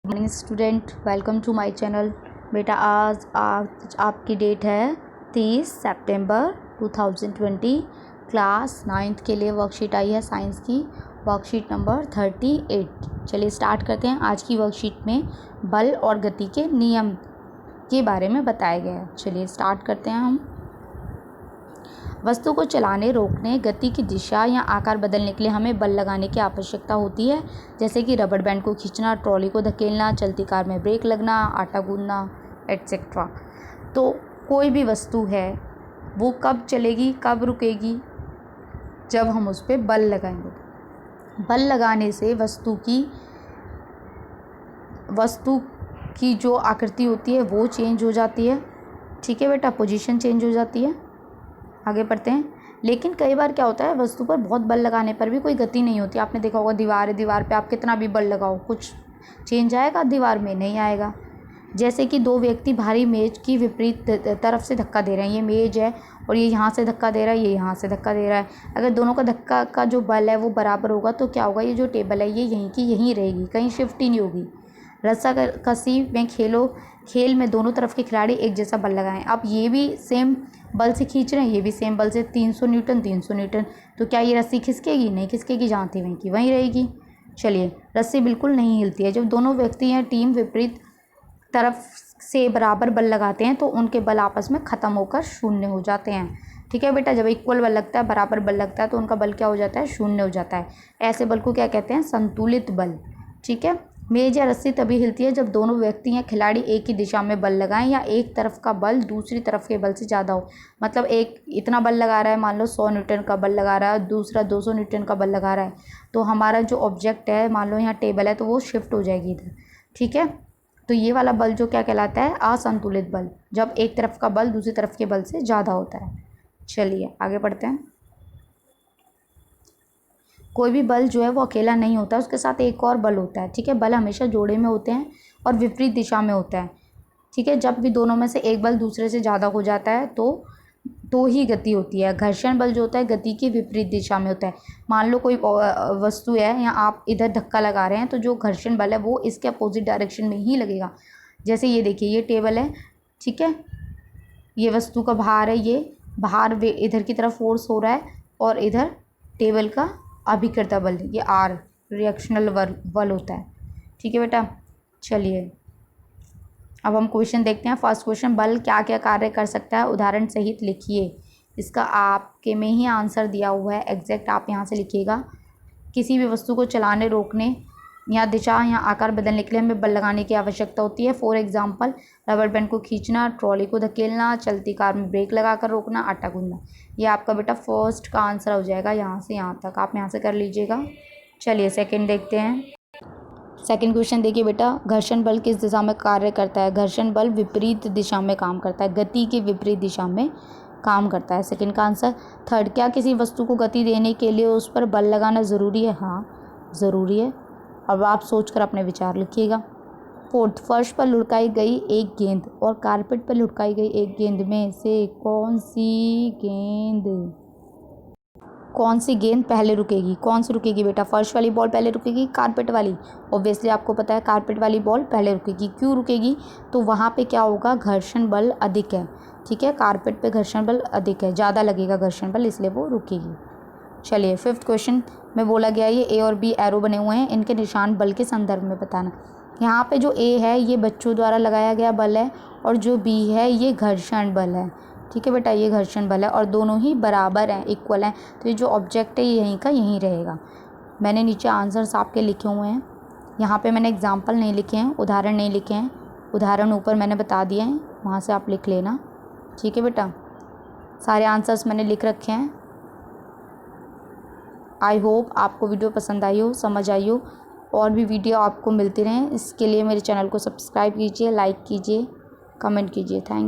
Morning student, welcome to my channel. बेटा आज आपकी डेट है 30 सितंबर 2020। क्लास 9th के लिए वर्कशीट आई है साइंस की, वर्कशीट नंबर 38। चलिए स्टार्ट करते हैं। आज की वर्कशीट में बल और गति के नियम के बारे में बताया गया है। चलिए स्टार्ट करते हैं हम। वस्तु को चलाने, रोकने, गति की दिशा या आकार बदलने के लिए हमें बल लगाने की आवश्यकता होती है, जैसे कि रबर बैंड को खींचना, ट्रॉली को धकेलना, चलती कार में ब्रेक लगना, आटा गूंदना एट्सेट्रा। तो कोई भी वस्तु है वो कब चलेगी, कब रुकेगी? जब हम उस पर बल लगाएंगे। बल लगाने से वस्तु की जो आकृति होती है वो चेंज हो जाती है। ठीक है बेटा, पोजीशन चेंज हो जाती है। आगे बढ़ते हैं। लेकिन कई बार क्या होता है, वस्तु पर बहुत बल लगाने पर भी कोई गति नहीं होती। आपने देखा होगा दीवार है, दीवार पे आप कितना भी बल लगाओ कुछ चेंज आएगा? दीवार में नहीं आएगा। जैसे कि दो व्यक्ति भारी मेज की विपरीत तरफ से धक्का दे रहे हैं। ये मेज है और ये यहाँ से धक्का दे रहा है, ये यहाँ से धक्का दे रहा है। अगर दोनों का धक्का का जो बल है वो बराबर होगा तो क्या होगा, ये जो टेबल है ये यहीं की यहीं रहेगी, कहीं शिफ्ट ही नहीं होगी। रस्साकसी में खेल में दोनों तरफ के खिलाड़ी एक जैसा बल लगाएं। अब ये भी सेम बल से खींच रहे हैं, ये भी सेम बल से 300 न्यूटन। तो क्या ये रस्सी खिसकेगी? नहीं खिसकेगी, जहाँ थी वहीं की वहीं रहेगी। चलिए, रस्सी बिल्कुल नहीं हिलती है। जब दोनों व्यक्ति या टीम विपरीत तरफ से बराबर बल लगाते हैं तो उनके बल आपस में ख़त्म होकर शून्य हो जाते हैं। ठीक है बेटा, जब इक्वल बल लगता है, बराबर बल लगता है तो उनका बल क्या हो जाता है? शून्य हो जाता है। ऐसे बल को क्या कहते हैं? संतुलित बल। ठीक है। मेज या रस्सी तभी हिलती है जब दोनों व्यक्ति या खिलाड़ी एक ही दिशा में बल लगाएं या एक तरफ का बल दूसरी तरफ के बल से ज़्यादा हो। मतलब एक इतना बल लगा रहा है, मान लो 100 न्यूटन का बल लगा रहा है, दूसरा 200 न्यूटन का बल लगा रहा है, तो हमारा जो ऑब्जेक्ट है, मान लो यहाँ टेबल है, तो वो शिफ्ट हो जाएगी इधर। ठीक है। तो ये वाला बल जो क्या कहलाता है? असंतुलित बल, जब एक तरफ का बल दूसरी तरफ के बल से ज़्यादा होता है। चलिए आगे बढ़ते हैं। कोई भी बल जो है वो अकेला नहीं होता, उसके साथ एक और बल होता है। ठीक है। बल हमेशा जोड़े में होते हैं और विपरीत दिशा में होता है। ठीक है। जब भी दोनों में से एक बल दूसरे से ज़्यादा हो जाता है तो ही गति होती है। घर्षण बल जो होता है गति की विपरीत दिशा में होता है। मान लो कोई वस्तु है या आप इधर धक्का लगा रहे हैं तो जो घर्षण बल है वो इसके अपोजिट डायरेक्शन में ही लगेगा। जैसे ये देखिए, ये टेबल है, ठीक है, ये वस्तु का भार है, ये भार इधर की तरफ फोर्स हो रहा है और इधर टेबल का अभिकर्ता बल, ये आर रिएक्शनल बल होता है। ठीक है बेटा। चलिए अब हम क्वेश्चन देखते हैं। फर्स्ट क्वेश्चन, बल क्या क्या कार्य कर सकता है, उदाहरण सहित लिखिए। इसका आपके में ही आंसर दिया हुआ है, एग्जैक्ट आप यहाँ से लिखिएगा। किसी भी वस्तु को चलाने, रोकने या दिशा या आकार बदलने के लिए हमें बल लगाने की आवश्यकता होती है। फॉर एग्जांपल, रबर बैंड को खींचना, ट्रॉली को धकेलना, चलती कार में ब्रेक लगाकर रोकना, आटा गूंदना। ये आपका बेटा फर्स्ट का आंसर हो जाएगा, यहाँ से यहाँ तक आप यहाँ से कर लीजिएगा। चलिए सेकंड देखते हैं। सेकंड क्वेश्चन देखिए बेटा, घर्षण बल किस दिशा में कार्य करता है? घर्षण बल विपरीत दिशा में काम करता है, गति की विपरीत दिशा में काम करता है। सेकंड का आंसर। थर्ड, क्या किसी वस्तु को गति देने के लिए उस पर बल लगाना ज़रूरी है? हाँ ज़रूरी है। अब आप सोचकर अपने विचार लिखिएगा। फोर्थ, फर्श पर लुढ़काई गई एक गेंद और कारपेट पर लुढ़काई गई एक गेंद में से कौन सी गेंद पहले रुकेगी? कौन सी रुकेगी बेटा? फर्श वाली बॉल पहले रुकेगी, कारपेट वाली? ऑब्वियसली आपको पता है कारपेट वाली बॉल पहले रुकेगी। क्यों रुकेगी? तो वहाँ पे क्या होगा, घर्षण बल अधिक है। ठीक है, कारपेट पे घर्षण बल अधिक है, ज़्यादा लगेगा घर्षण बल, इसलिए वो रुकेगी। चलिए फिफ्थ क्वेश्चन में बोला गया, ये ए और बी एरो बने हुए हैं, इनके निशान बल के संदर्भ में बताना। यहाँ पे जो ए है ये बच्चों द्वारा लगाया गया बल है और जो बी है ये घर्षण बल है। ठीक है बेटा, ये घर्षण बल है और दोनों ही बराबर हैं, इक्वल हैं, तो ये जो ऑब्जेक्ट है ये यहीं का यहीं रहेगा। मैंने नीचे आंसर्स आपके लिखे हुए हैं, यहाँ पे मैंने एग्जाम्पल नहीं लिखे हैं, उदाहरण नहीं लिखे हैं। उदाहरण ऊपर मैंने बता दिए हैं, वहाँ से आप लिख लेना। ठीक है बेटा, सारे आंसर्स मैंने लिख रखे हैं। आई होप आपको वीडियो पसंद आई हो, समझ आई हो। और भी वीडियो आपको मिलती रहें, इसके लिए मेरे चैनल को सब्सक्राइब कीजिए, लाइक कीजिए, कमेंट कीजिए। थैंक